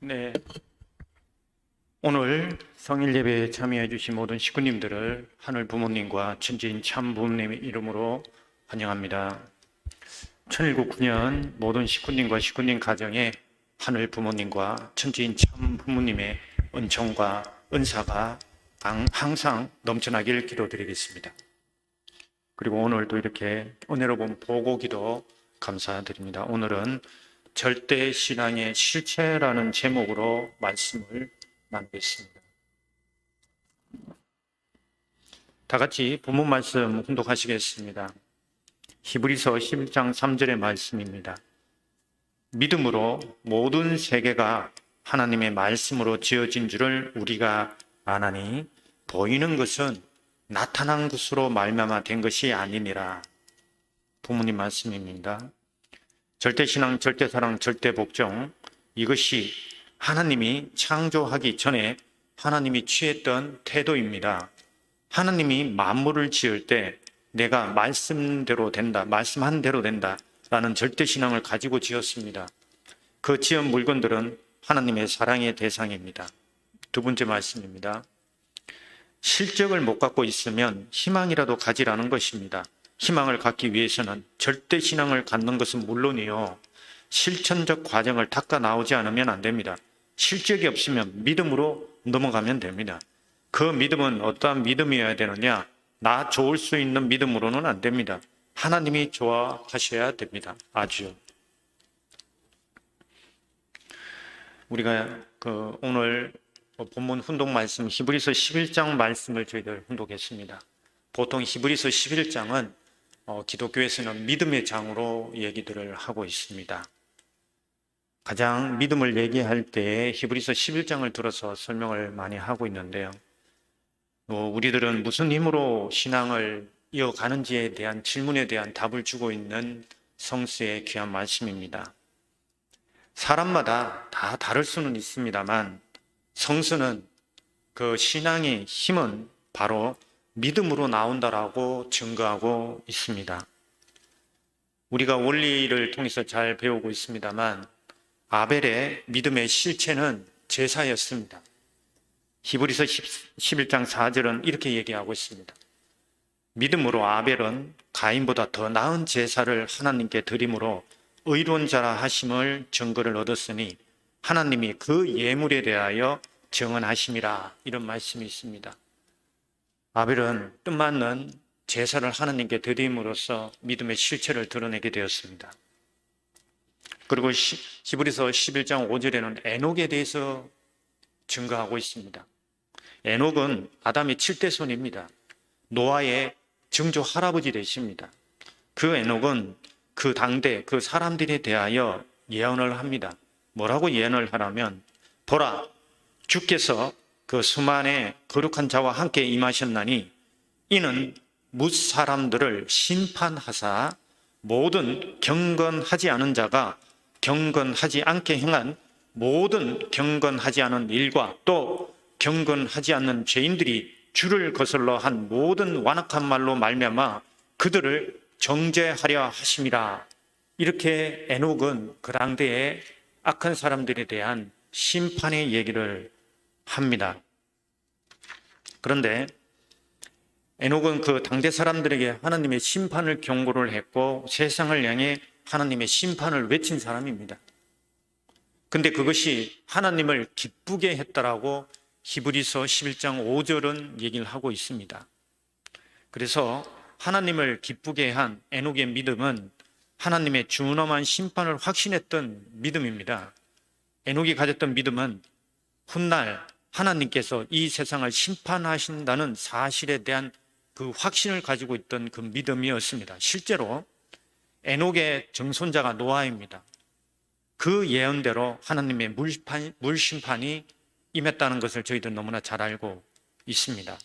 네, 오늘 성일 예배에 참여해 주신 모든 식구님들을 하늘 부모님과 천지인 참 부모님의 이름으로 환영합니다. 천일국 9년 모든 식구님과 식구님 가정에 하늘 부모님과 천지인 참 부모님의 은총과 은사가 항상 넘쳐나길 기도드리겠습니다. 그리고 오늘도 이렇게 은혜로운 보고기도 감사드립니다. 오늘은 절대 신앙의 실체라는 제목으로 말씀을 나누겠습니다. 다 같이 본문 말씀 훈독하시겠습니다. 히브리서 11장 3절의 말씀입니다. 믿음으로 모든 세계가 하나님의 말씀으로 지어진 줄을 우리가 아나니 보이는 것은 나타난 것으로 말미암아 된 것이 아니니라. 부모님 말씀입니다. 절대신앙, 절대사랑, 절대복종, 이것이 하나님이 창조하기 전에 하나님이 취했던 태도입니다. 하나님이 만물을 지을 때 내가 말씀대로 된다, 말씀한 대로 된다 라는 절대신앙을 가지고 지었습니다. 그 지은 물건들은 하나님의 사랑의 대상입니다. 두 번째 말씀입니다. 실적을 못 갖고 있으면 희망이라도 가지라는 것입니다. 희망을 갖기 위해서는 절대신앙을 갖는 것은 물론이요, 실천적 과정을 닦아 나오지 않으면 안 됩니다. 실적이 없으면 믿음으로 넘어가면 됩니다. 그 믿음은 어떠한 믿음이어야 되느냐? 나 좋을 수 있는 믿음으로는 안 됩니다. 하나님이 좋아하셔야 됩니다. 아주. 우리가 오늘 본문 훈독 말씀 히브리서 11장 말씀을 저희들 훈독했습니다. 보통 히브리서 11장은 기독교에서는 믿음의 장으로 얘기들을 하고 있습니다. 가장 믿음을 얘기할 때 히브리서 11장을 들어서 설명을 많이 하고 있는데요. 우리들은 무슨 힘으로 신앙을 이어가는지에 대한 질문에 대한 답을 주고 있는 성수의 귀한 말씀입니다. 사람마다 다 다를 수는 있습니다만 성수는 그 신앙의 힘은 바로 믿음으로 나온다라고 증거하고 있습니다. 우리가 원리를 통해서 잘 배우고 있습니다만 아벨의 믿음의 실체는 제사였습니다. 히브리서 11장 4절은 이렇게 얘기하고 있습니다. 믿음으로 아벨은 가인보다 더 나은 제사를 하나님께 드림으로 의로운 자라 하심을 증거를 얻었으니 하나님이 그 예물에 대하여 정언하심이라. 이런 말씀이 있습니다. 아벨은 뜻맞는 제사를 하나님께 드림으로써 믿음의 실체를 드러내게 되었습니다. 그리고 히브리서 11장 5절에는 에녹에 대해서 증거하고 있습니다. 에녹은 아담의 7대손입니다. 노아의 증조 할아버지 되십니다. 그 에녹은 그 당대 그 사람들에 대하여 예언을 합니다. 뭐라고 예언을 하라면, 보라, 주께서 그 수만의 거룩한 자와 함께 임하셨나니 이는 뭇 사람들을 심판하사 모든 경건하지 않은 자가 경건하지 않게 행한 모든 경건하지 않은 일과 또 경건하지 않는 죄인들이 주를 거슬러 한 모든 완악한 말로 말미암아 그들을 정죄하려 하심이라. 이렇게 에녹은 그 당대의 악한 사람들에 대한 심판의 얘기를 합니다. 그런데 에녹은 그 당대 사람들에게 하나님의 심판을 경고를 했고 세상을 향해 하나님의 심판을 외친 사람입니다. 근데 그것이 하나님을 기쁘게 했다라고 히브리서 11장 5절은 얘기를 하고 있습니다. 그래서 하나님을 기쁘게 한 에녹의 믿음은 하나님의 준엄한 심판을 확신했던 믿음입니다. 에녹이 가졌던 믿음은 훗날 하나님께서 이 세상을 심판하신다는 사실에 대한 그 확신을 가지고 있던 그 믿음이었습니다. 실제로 에녹의 증손자가 노아입니다. 그 예언대로 하나님의 물심판이 임했다는 것을 저희들 너무나 잘 알고 있습니다.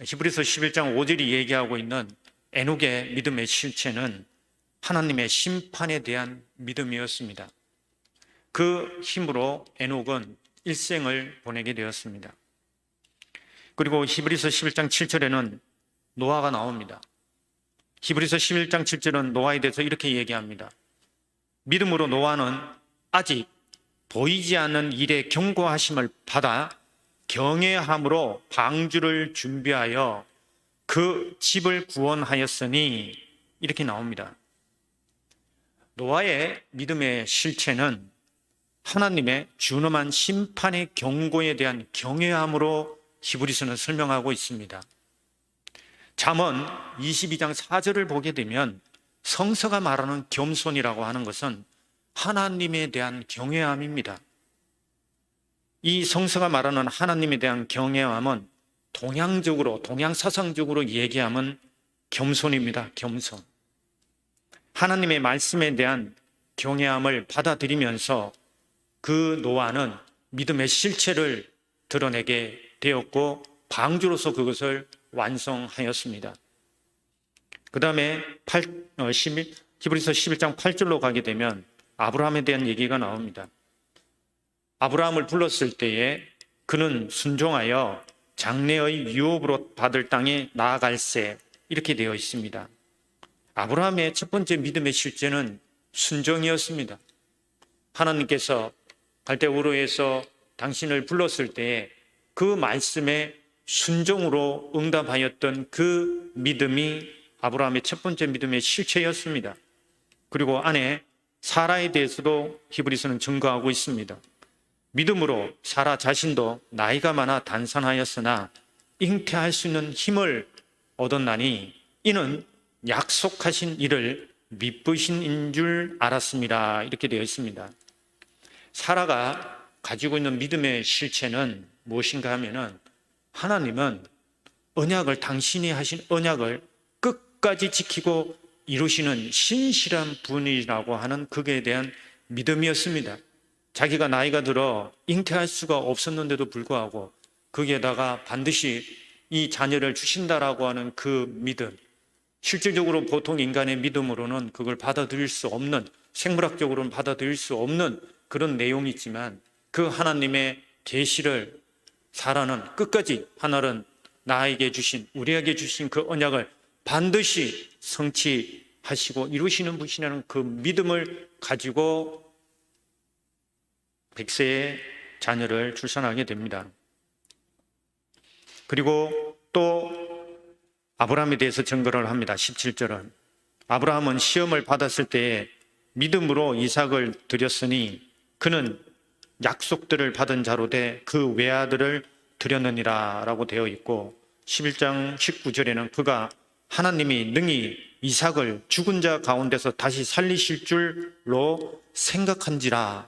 히브리서 11장 5절이 얘기하고 있는 에녹의 믿음의 실체는 하나님의 심판에 대한 믿음이었습니다. 그 힘으로 에녹은 일생을 보내게 되었습니다. 그리고 히브리서 11장 7절에는 노아가 나옵니다. 히브리서 11장 7절은 노아에 대해서 이렇게 얘기합니다. 믿음으로 노아는 아직 보이지 않는 일의 경고하심을 받아 경외함으로 방주를 준비하여 그 집을 구원하였으니, 이렇게 나옵니다. 노아의 믿음의 실체는 하나님의 준엄한 심판의 경고에 대한 경외함으로 히브리서는 설명하고 있습니다. 잠언 22장 4절을 보게 되면 성서가 말하는 겸손이라고 하는 것은 하나님에 대한 경외함입니다. 이 성서가 말하는 하나님에 대한 경외함은 동양적으로, 동양사상적으로 얘기하면 겸손입니다. 겸손. 하나님의 말씀에 대한 경외함을 받아들이면서 그 노아는 믿음의 실체를 드러내게 되었고 방주로서 그것을 완성하였습니다. 그 다음에 히브리서 11장 8절로 가게 되면 아브라함에 대한 얘기가 나옵니다. 아브라함을 불렀을 때에 그는 순종하여 장래의 유업으로 받을 땅에 나아갈세, 이렇게 되어 있습니다. 아브라함의 첫 번째 믿음의 실제는 순종이었습니다. 하나님께서 갈대우르에서 당신을 불렀을 때에 그 말씀에 순종으로 응답하였던 그 믿음이 아브라함의 첫 번째 믿음의 실체였습니다. 그리고 아내 사라에 대해서도 히브리서는 증거하고 있습니다. 믿음으로 사라 자신도 나이가 많아 단산하였으나 잉태할 수 있는 힘을 얻었나니 이는 약속하신 일을 미쁘신 인 줄 알았습니다. 이렇게 되어 있습니다. 사라가 가지고 있는 믿음의 실체는 무엇인가 하면은 하나님은 언약을, 당신이 하신 언약을 끝까지 지키고 이루시는 신실한 분이라고 하는 그에 대한 믿음이었습니다. 자기가 나이가 들어 잉태할 수가 없었는데도 불구하고 거기에다가 반드시 이 자녀를 주신다라고 하는 그 믿음, 실질적으로 보통 인간의 믿음으로는 그걸 받아들일 수 없는, 생물학적으로는 받아들일 수 없는 그런 내용이 있지만 그 하나님의 계시를 사라는 끝까지 하늘은 나에게 주신, 우리에게 주신 그 언약을 반드시 성취하시고 이루시는 분이라는 그 믿음을 가지고 100세의 자녀를 출산하게 됩니다. 그리고 또 아브라함에 대해서 증거를 합니다. 17절은 아브라함은 시험을 받았을 때에 믿음으로 이삭을 드렸으니 그는 약속들을 받은 자로 돼 그 외아들을 드렸느니라 라고 되어 있고 11장 19절에는 그가 하나님이 능히 이삭을 죽은 자 가운데서 다시 살리실 줄로 생각한지라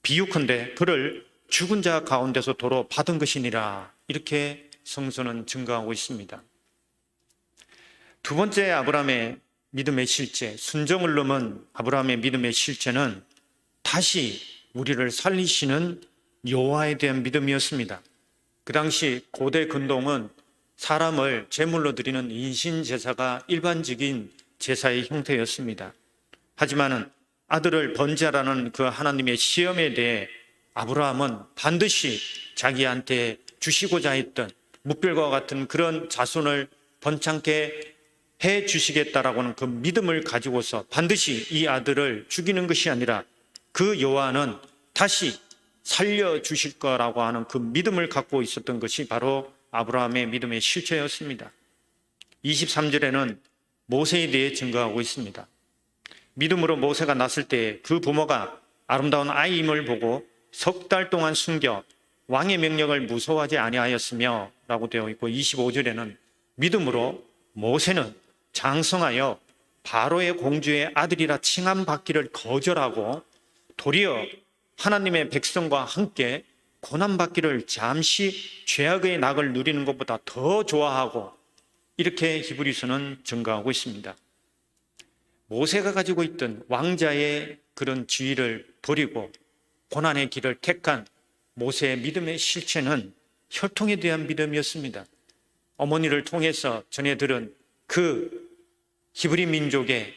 비유컨대 그를 죽은 자 가운데서 도로 받은 것이니라, 이렇게 성서는 증거하고 있습니다. 두 번째 아브라함의 믿음의 실체, 순종을 넘은 아브라함의 믿음의 실체는 다시 우리를 살리시는 여호와에 대한 믿음이었습니다. 그 당시 고대 근동은 사람을 제물로 드리는 인신제사가 일반적인 제사의 형태였습니다. 하지만 아들을 번제하라는 그 하나님의 시험에 대해 아브라함은 반드시 자기한테 주시고자 했던 묵별과 같은 그런 자손을 번창케 해 주시겠다라고 하는 그 믿음을 가지고서 반드시 이 아들을 죽이는 것이 아니라 그 여호와는 다시 살려주실 거라고 하는 그 믿음을 갖고 있었던 것이 바로 아브라함의 믿음의 실체였습니다. 23절에는 모세에 대해 증거하고 있습니다. 믿음으로 모세가 났을 때 그 부모가 아름다운 아이임을 보고 석 달 동안 숨겨 왕의 명령을 무서워하지 아니하였으며 라고 되어 있고 25절에는 믿음으로 모세는 장성하여 바로의 공주의 아들이라 칭함받기를 거절하고 도리어 하나님의 백성과 함께 고난받기를 잠시 죄악의 낙을 누리는 것보다 더 좋아하고, 이렇게 히브리서는 증거하고 있습니다. 모세가 가지고 있던 왕자의 그런 지위를 버리고 고난의 길을 택한 모세의 믿음의 실체는 혈통에 대한 믿음이었습니다. 어머니를 통해서 전해 들은 그 히브리 민족의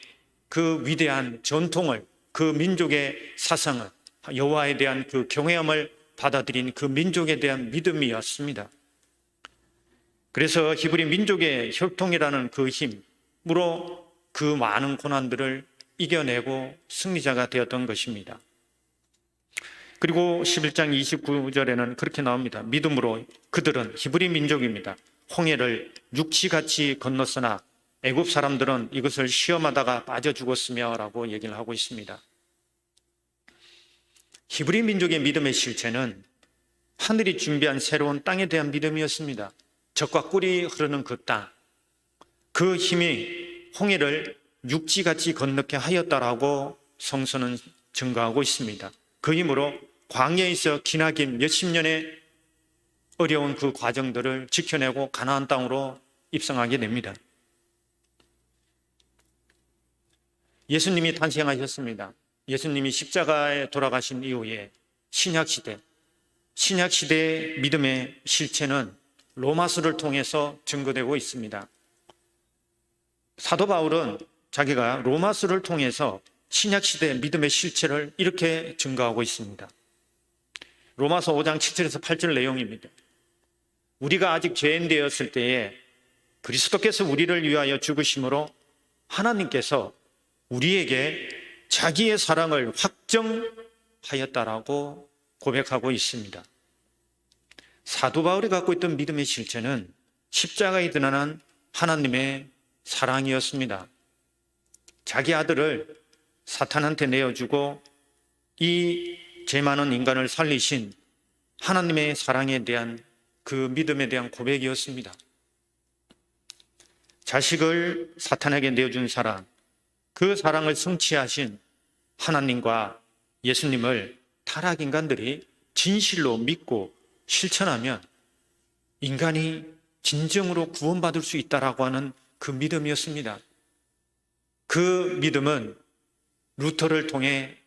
그 위대한 전통을, 그 민족의 사상을, 여호와에 대한 그 경외함을 받아들인 그 민족에 대한 믿음이었습니다. 그래서 히브리 민족의 혈통이라는 그 힘으로 그 많은 고난들을 이겨내고 승리자가 되었던 것입니다. 그리고 11장 29절에는 그렇게 나옵니다. 믿음으로 그들은 히브리 민족입니다. 홍해를 육지같이 건넜으나 애굽 사람들은 이것을 시험하다가 빠져 죽었으며 라고 얘기를 하고 있습니다. 히브리 민족의 믿음의 실체는 하늘이 준비한 새로운 땅에 대한 믿음이었습니다. 젖과 꿀이 흐르는 그 땅, 그 힘이 홍해를 육지같이 건너게 하였다라고 성서는 증거하고 있습니다. 그 힘으로 광야에서 기나긴 몇십 년의 어려운 그 과정들을 지켜내고 가나안 땅으로 입성하게 됩니다. 예수님이 탄생하셨습니다. 예수님이 십자가에 돌아가신 이후에 신약시대의 믿음의 실체는 로마서를 통해서 증거되고 있습니다. 사도 바울은 자기가 로마서를 통해서 신약시대의 믿음의 실체를 이렇게 증거하고 있습니다. 로마서 5장 7절에서 8절 내용입니다. 우리가 아직 죄인 되었을 때에 그리스도께서 우리를 위하여 죽으심으로 하나님께서 우리에게 자기의 사랑을 확정하였다라고 고백하고 있습니다. 사도 바울이 갖고 있던 믿음의 실체는 십자가에 드러난 하나님의 사랑이었습니다. 자기 아들을 사탄한테 내어주고 이 죄 많은 인간을 살리신 하나님의 사랑에 대한 그 믿음에 대한 고백이었습니다. 자식을 사탄에게 내어준 사랑, 그 사랑을 성취하신 하나님과 예수님을 타락 인간들이 진실로 믿고 실천하면 인간이 진정으로 구원받을 수 있다라고 하는 그 믿음이었습니다. 그 믿음은 루터를 통해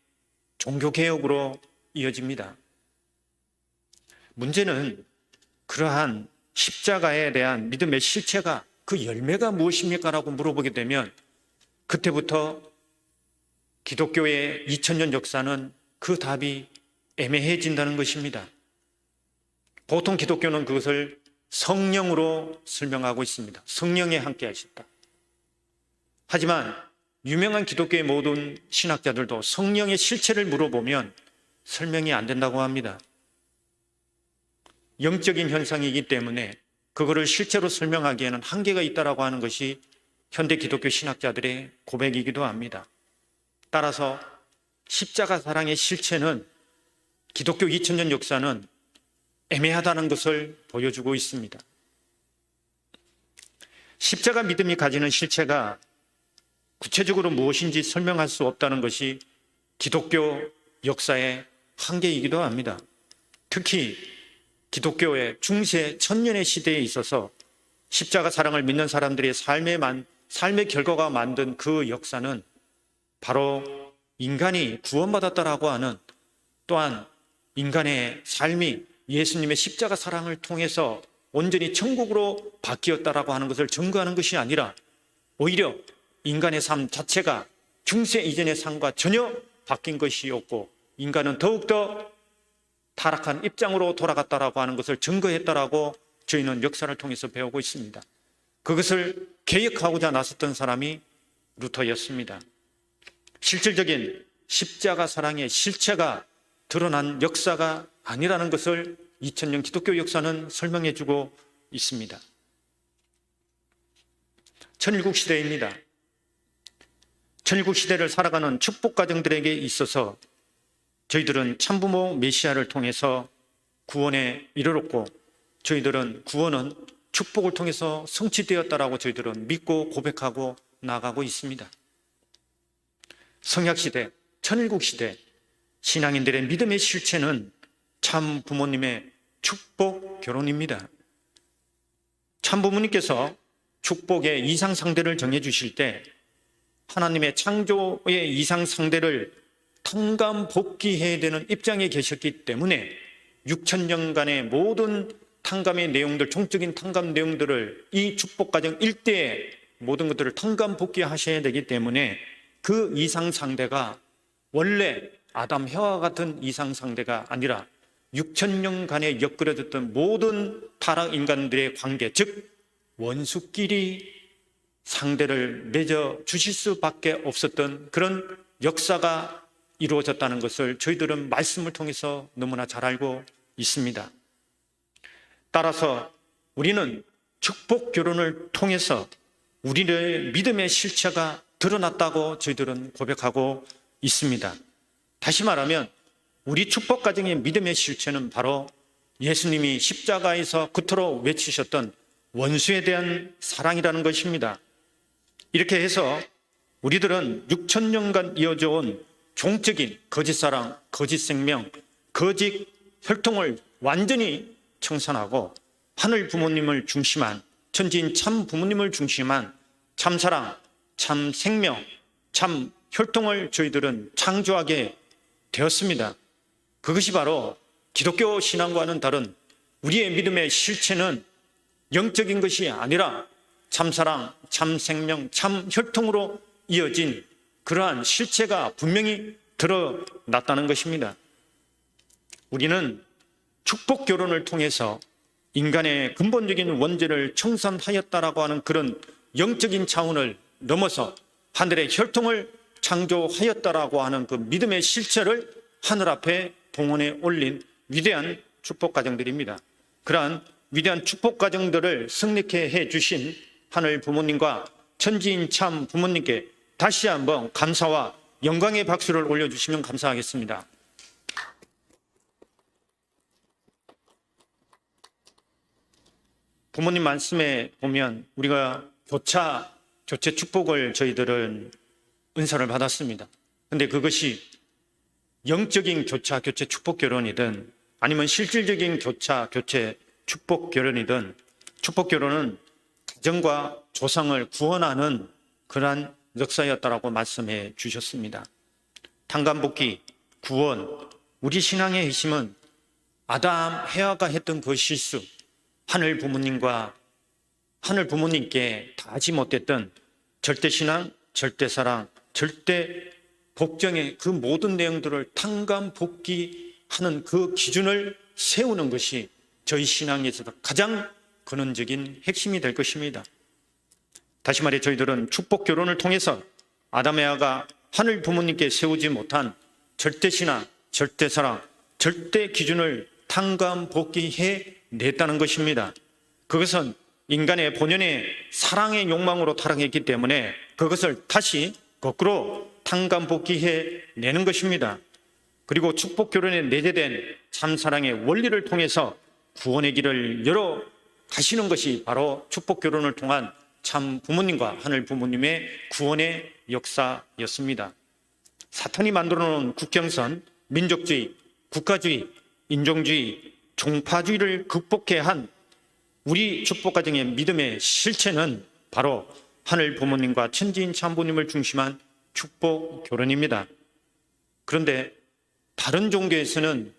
종교개혁으로 이어집니다. 문제는 그러한 십자가에 대한 믿음의 실체가 그 열매가 무엇입니까? 라고 물어보게 되면 그때부터 기독교의 2000년 역사는 그 답이 애매해진다는 것입니다. 보통 기독교는 그것을 성령으로 설명하고 있습니다. 성령에 함께 하셨다. 하지만 유명한 기독교의 모든 신학자들도 성령의 실체를 물어보면 설명이 안 된다고 합니다. 영적인 현상이기 때문에 그거를 실제로 설명하기에는 한계가 있다고 하는 것이 현대 기독교 신학자들의 고백이기도 합니다. 따라서 십자가 사랑의 실체는 기독교 2000년 역사는 애매하다는 것을 보여주고 있습니다. 십자가 믿음이 가지는 실체가 구체적으로 무엇인지 설명할 수 없다는 것이 기독교 역사의 한계이기도 합니다. 특히 기독교의 중세 천년의 시대에 있어서 십자가 사랑을 믿는 사람들의 삶의 결과가 만든 그 역사는 바로 인간이 구원받았다라고 하는, 또한 인간의 삶이 예수님의 십자가 사랑을 통해서 온전히 천국으로 바뀌었다라고 하는 것을 증거하는 것이 아니라 오히려 인간의 삶 자체가 중세 이전의 삶과 전혀 바뀐 것이었고 인간은 더욱더 타락한 입장으로 돌아갔다라고 하는 것을 증거했다라고 저희는 역사를 통해서 배우고 있습니다. 그것을 개혁하고자 나섰던 사람이 루터였습니다. 실질적인 십자가 사랑의 실체가 드러난 역사가 아니라는 것을 2000년 기독교 역사는 설명해 주고 있습니다. 천일국 시대입니다. 천일국 시대를 살아가는 축복 가정들에게 있어서 저희들은 참부모 메시아를 통해서 구원에 이르렀고 저희들은 구원은 축복을 통해서 성취되었다라고 저희들은 믿고 고백하고 나가고 있습니다. 성약시대, 천일국시대 신앙인들의 믿음의 실체는 참 부모님의 축복 결혼입니다. 참 부모님께서 축복의 이상 상대를 정해 주실 때 하나님의 창조의 이상 상대를 탕감 복귀해야 되는 입장에 계셨기 때문에 6000년간의 모든 탕감의 내용들, 종적인 탕감 내용들을 이 축복 과정 일대에 모든 것들을 탕감 복귀하셔야 되기 때문에 그 이상 상대가 원래 아담 해와 같은 이상 상대가 아니라 6000년간에 엮여졌던 모든 타락 인간들의 관계, 즉 원수끼리 상대를 맺어 주실 수밖에 없었던 그런 역사가 이루어졌다는 것을 저희들은 말씀을 통해서 너무나 잘 알고 있습니다. 따라서 우리는 축복 결혼을 통해서 우리의 믿음의 실체가 드러났다고 저희들은 고백하고 있습니다. 다시 말하면 우리 축복 가정의 믿음의 실체는 바로 예수님이 십자가에서 그토록 외치셨던 원수에 대한 사랑이라는 것입니다. 이렇게 해서 우리들은 6,000년간 이어져 온 종적인 거짓 사랑, 거짓 생명, 거짓 혈통을 완전히 청산하고 하늘 부모님을 중심한, 천지인 참 부모님을 중심한 참 사랑, 참 생명, 참 혈통을 저희들은 창조하게 되었습니다. 그것이 바로 기독교 신앙과는 다른 우리의 믿음의 실체는 영적인 것이 아니라 참 사랑, 참 생명, 참 혈통으로 이어진 그러한 실체가 분명히 드러났다는 것입니다. 우리는 축복 결혼을 통해서 인간의 근본적인 원죄를 청산하였다라고 하는 그런 영적인 차원을 넘어서 하늘의 혈통을 창조하였다라고 하는 그 믿음의 실체를 하늘 앞에 봉헌해 올린 위대한 축복 가정들입니다. 그러한 위대한 축복 가정들을 승리케 해주신 하늘 부모님과 천지인 참 부모님께 다시 한번 감사와 영광의 박수를 올려주시면 감사하겠습니다. 부모님 말씀에 보면 우리가 교체 축복을 저희들은 은사를 받았습니다. 그런데 그것이 영적인 교체 축복 결혼이든 아니면 실질적인 교체 축복 결혼이든 축복 결혼은 가정과 조상을 구원하는 그러한 역사였다라고 말씀해 주셨습니다. 탄감복귀, 구원, 우리 신앙의 핵심은 아담, 해와가 했던 그 실수, 하늘 부모님께 다 하지 못했던 절대신앙, 절대사랑, 절대 복종의 그 모든 내용들을 탄감복귀하는 그 기준을 세우는 것이 저희 신앙에서도 가장 근원적인 핵심이 될 것입니다. 다시 말해 저희들은 축복 결혼을 통해서 아담 에아가 하늘 부모님께 세우지 못한 절대신앙, 절대사랑, 절대 기준을 탄감복귀해 냈다는 것입니다. 그것은 인간의 본연의 사랑의 욕망으로 타락했기 때문에 그것을 다시 거꾸로 탄감복귀해 내는 것입니다. 그리고 축복 결혼에 내재된 참사랑의 원리를 통해서 구원의 길을 열어 가시는 것이 바로 축복 결혼을 통한 참 부모님과 하늘 부모님의 구원의 역사였습니다. 사탄이 만들어 놓은 국경선, 민족주의, 국가주의, 인종주의, 종파주의를 극복해야 한 우리 축복 가정의 믿음의 실체는 바로 하늘 부모님과 천지인 참부님을 중심한 축복 결혼입니다. 그런데 다른 종교에서는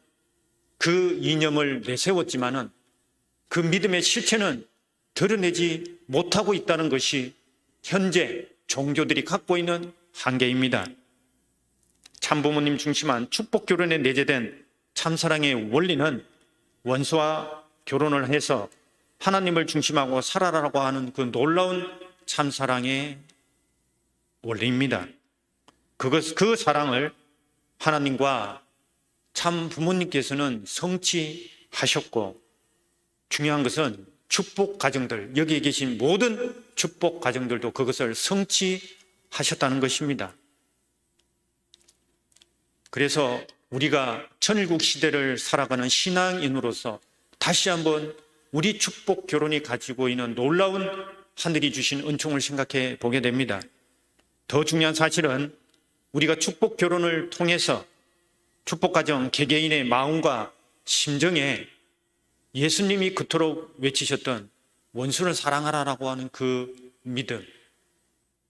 그 이념을 내세웠지만은 그 믿음의 실체는 드러내지 못하고 있다는 것이 현재 종교들이 갖고 있는 한계입니다. 참부모님 중심한 축복 결혼에 내재된 참사랑의 원리는 원수와 결혼을 해서 하나님을 중심하고 살아라라고 하는 그 놀라운 참사랑의 원리입니다. 그 사랑을 하나님과 참 부모님께서는 성취하셨고, 중요한 것은 축복 가정들, 여기에 계신 모든 축복 가정들도 그것을 성취하셨다는 것입니다. 그래서 우리가 천일국 시대를 살아가는 신앙인으로서 다시 한번 우리 축복 결혼이 가지고 있는 놀라운 하늘이 주신 은총을 생각해 보게 됩니다. 더 중요한 사실은 우리가 축복 결혼을 통해서 축복 가정 개개인의 마음과 심정에 예수님이 그토록 외치셨던 원수를 사랑하라라고 하는 그 믿음,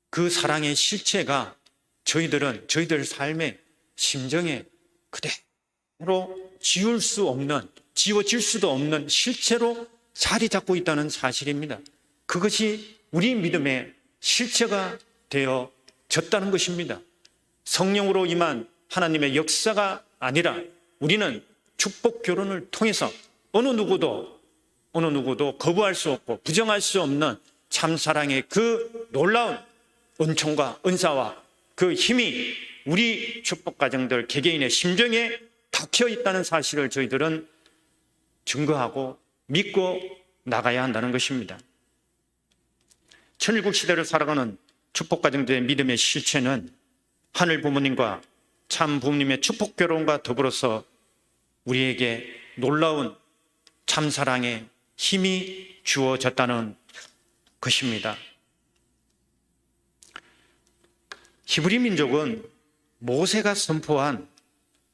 그 사랑의 실체가 저희들 삶의 심정에 그대로 지워질 수도 없는 실체로 자리 잡고 있다는 사실입니다. 그것이 우리 믿음의 실체가 되어졌다는 것입니다. 성령으로 임한 하나님의 역사가 아니라 우리는 축복 결혼을 통해서 어느 누구도 거부할 수 없고 부정할 수 없는 참사랑의 그 놀라운 은총과 은사와 그 힘이 우리 축복가정들 개개인의 심정에 박혀 있다는 사실을 저희들은 증거하고 믿고 나가야 한다는 것입니다. 천일국 시대를 살아가는 축복가정들의 믿음의 실체는 하늘 부모님과 참 부모님의 축복 결혼과 더불어서 우리에게 놀라운 참사랑의 힘이 주어졌다는 것입니다. 히브리 민족은 모세가 선포한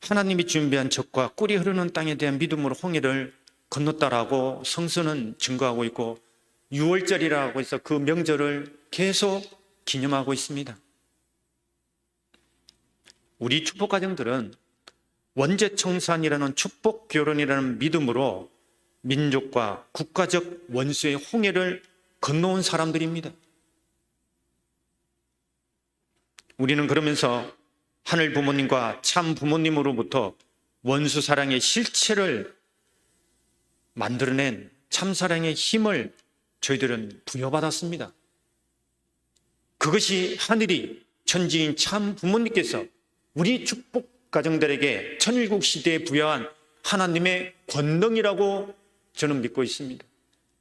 하나님이 준비한 젖과 꿀이 흐르는 땅에 대한 믿음으로 홍해를 건넜다라고 성서는 증거하고 있고 6월절이라고 해서 그 명절을 계속 기념하고 있습니다. 우리 축복가정들은 원죄청산이라는 축복결혼이라는 믿음으로 민족과 국가적 원수의 홍해를 건너온 사람들입니다. 우리는 그러면서 하늘 부모님과 참 부모님으로부터 원수 사랑의 실체를 만들어낸 참사랑의 힘을 저희들은 부여받았습니다. 그것이 하늘이 천지인 참 부모님께서 우리 축복 가정들에게 천일국 시대에 부여한 하나님의 권능이라고 저는 믿고 있습니다.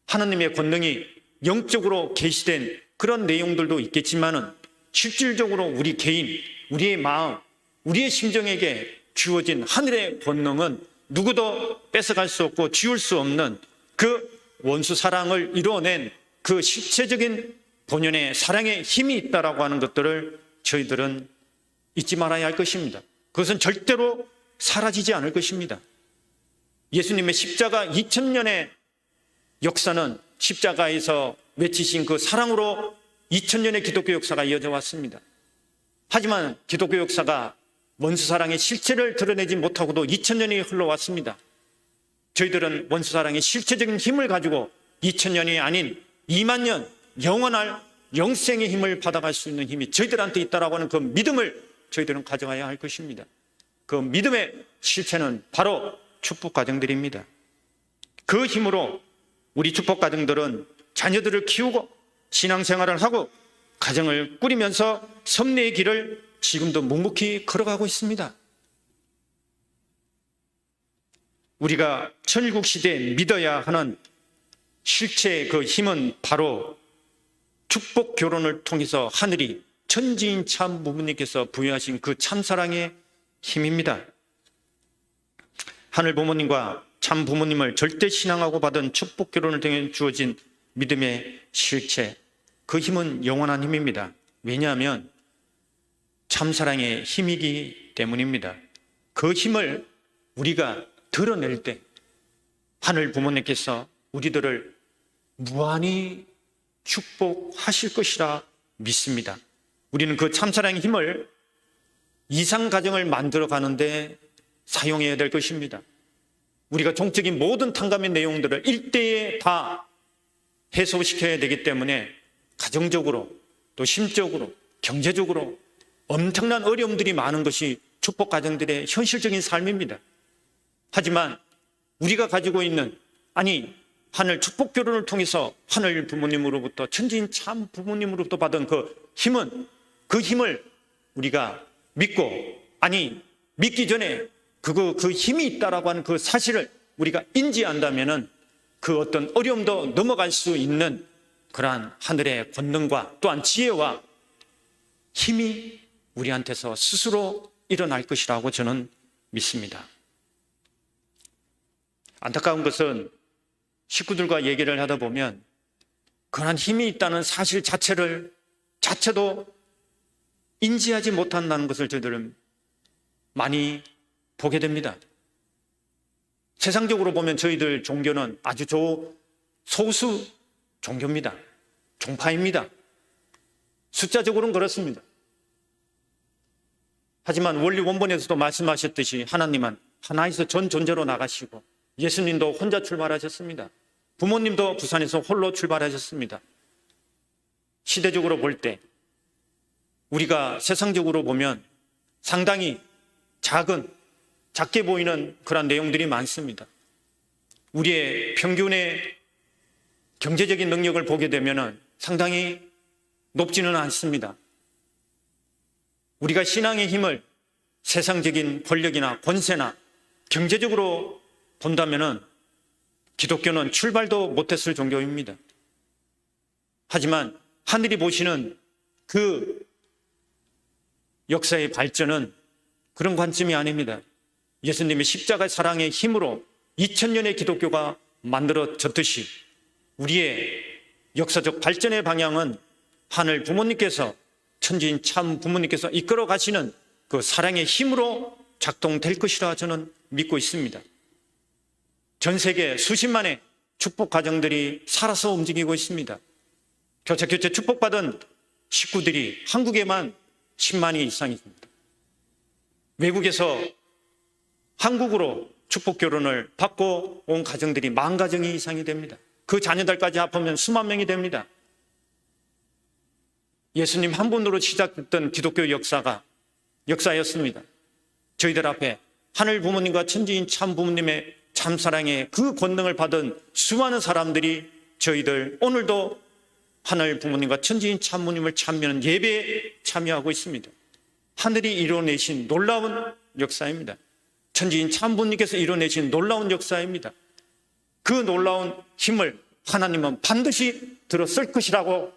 하나님의 권능이 영적으로 계시된 그런 내용들도 있겠지만은 실질적으로 우리 개인, 우리의 마음, 우리의 심정에게 주어진 하늘의 권능은 누구도 뺏어갈 수 없고 지울 수 없는 그 원수 사랑을 이루어낸 그 실체적인 본연의 사랑의 힘이 있다라고 하는 것들을 저희들은 잊지 말아야 할 것입니다. 그것은 절대로 사라지지 않을 것입니다. 예수님의 십자가 2000년의 역사는 십자가에서 외치신 그 사랑으로 2000년의 기독교 역사가 이어져 왔습니다. 하지만 기독교 역사가 원수 사랑의 실체를 드러내지 못하고도 2000년이 흘러왔습니다. 저희들은 원수 사랑의 실체적인 힘을 가지고 2000년이 아닌 2만 년 영원할 영생의 힘을 받아갈 수 있는 힘이 저희들한테 있다라고 하는 그 믿음을 저희들은 가져가야 할 것입니다. 그 믿음의 실체는 바로 축복가정들입니다. 그 힘으로 우리 축복가정들은 자녀들을 키우고 신앙생활을 하고 가정을 꾸리면서 섭리의 길을 지금도 묵묵히 걸어가고 있습니다. 우리가 천일국 시대에 믿어야 하는 실체의 그 힘은 바로 축복 결혼을 통해서 하늘이 천지인 참 부모님께서 부여하신 그 참사랑의 힘입니다. 하늘 부모님과 참 부모님을 절대 신앙하고 받은 축복 결혼을 통해 주어진 믿음의 실체, 그 힘은 영원한 힘입니다. 왜냐하면 참사랑의 힘이기 때문입니다. 그 힘을 우리가 드러낼 때 하늘 부모님께서 우리들을 무한히 축복하실 것이라 믿습니다. 우리는 그 참사랑의 힘을 이상 가정을 만들어 가는데 사용해야 될 것입니다. 우리가 종적인 모든 탕감의 내용들을 일대에 다 해소시켜야 되기 때문에 가정적으로 또 심적으로 경제적으로 엄청난 어려움들이 많은 것이 축복 가정들의 현실적인 삶입니다. 하지만 우리가 가지고 있는 하늘 축복 결혼을 통해서 하늘 부모님으로부터 천지인 참 부모님으로부터 받은 그 힘은 그 힘을 우리가 믿고 믿기 전에 그 힘이 있다라고 하는 그 사실을 우리가 인지한다면은 그 어떤 어려움도 넘어갈 수 있는 그러한 하늘의 권능과 또한 지혜와 힘이 우리한테서 스스로 일어날 것이라고 저는 믿습니다. 안타까운 것은 식구들과 얘기를 하다 보면 그러한 힘이 있다는 사실 자체도 인지하지 못한다는 것을 저희들은 많이 보게 됩니다. 세상적으로 보면 저희들 종교는 아주 소수 종교입니다. 종파입니다. 숫자적으로는 그렇습니다. 하지만 원리 원본에서도 말씀하셨듯이 하나님은 하나에서 전 존재로 나가시고 예수님도 혼자 출발하셨습니다. 부모님도 부산에서 홀로 출발하셨습니다. 시대적으로 볼 때 우리가 세상적으로 보면 상당히 작게 보이는 그런 내용들이 많습니다. 우리의 평균의 경제적인 능력을 보게 되면 상당히 높지는 않습니다. 우리가 신앙의 힘을 세상적인 권력이나 권세나 경제적으로 본다면은 기독교는 출발도 못했을 종교입니다. 하지만 하늘이 보시는 그 역사의 발전은 그런 관점이 아닙니다. 예수님의 십자가 사랑의 힘으로 2000년의 기독교가 만들어졌듯이 우리의 역사적 발전의 방향은 하늘 부모님께서, 천지인 참 부모님께서 이끌어 가시는 그 사랑의 힘으로 작동될 것이라 저는 믿고 있습니다. 전 세계 수십만의 축복 가정들이 살아서 움직이고 있습니다. 교체 축복받은 식구들이 한국에만 10만이 이상 있습니다. 외국에서 한국으로 축복 결혼을 받고 온 가정들이 10,000 가정이 이상이 됩니다. 그 자녀들까지 합하면 수만 명이 됩니다. 예수님 한 분으로 시작됐던 기독교 역사였습니다. 저희들 앞에 하늘 부모님과 천지인 참 부모님의 참사랑의 그 권능을 받은 수많은 사람들이 저희들 오늘도 하늘 부모님과 천지인 참 부모님을 참여하는 예배에 참여하고 있습니다. 하늘이 이뤄내신 놀라운 역사입니다. 천지인 참 부모님께서 이뤄내신 놀라운 역사입니다. 그 놀라운 힘을 하나님은 반드시 들었을 것이라고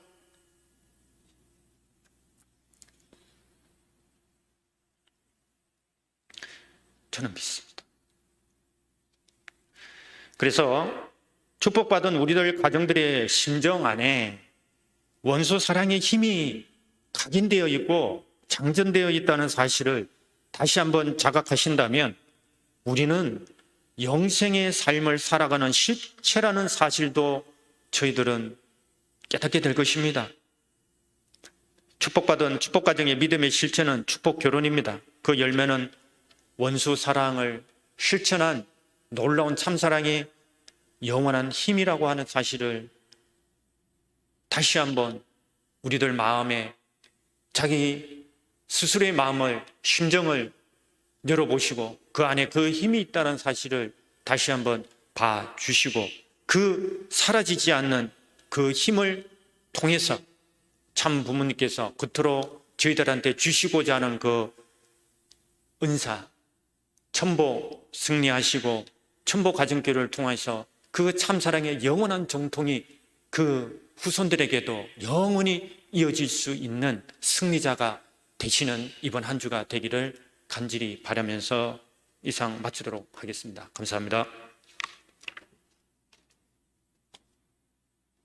저는 믿습니다. 그래서 축복받은 우리들 가정들의 심정 안에 원수 사랑의 힘이 각인되어 있고 장전되어 있다는 사실을 다시 한번 자각하신다면 우리는 영생의 삶을 살아가는 실체라는 사실도 저희들은 깨닫게 될 것입니다. 축복받은 축복가정의 믿음의 실체는 축복 결혼입니다. 그 열매는 원수 사랑을 실천한 놀라운 참사랑의 영원한 힘이라고 하는 사실을 다시 한번 우리들 마음에 자기 스스로의 마음을, 심정을 열어보시고 그 안에 그 힘이 있다는 사실을 다시 한번 봐주시고 그 사라지지 않는 그 힘을 통해서 참 부모님께서 겉으로 저희들한테 주시고자 하는 그 은사, 천보 승리하시고 천보 가정교를 통해서 그 참사랑의 영원한 정통이 그 후손들에게도 영원히 이어질 수 있는 승리자가 되시는 이번 한 주가 되기를 간절히 바라면서 이상 마치도록 하겠습니다. 감사합니다.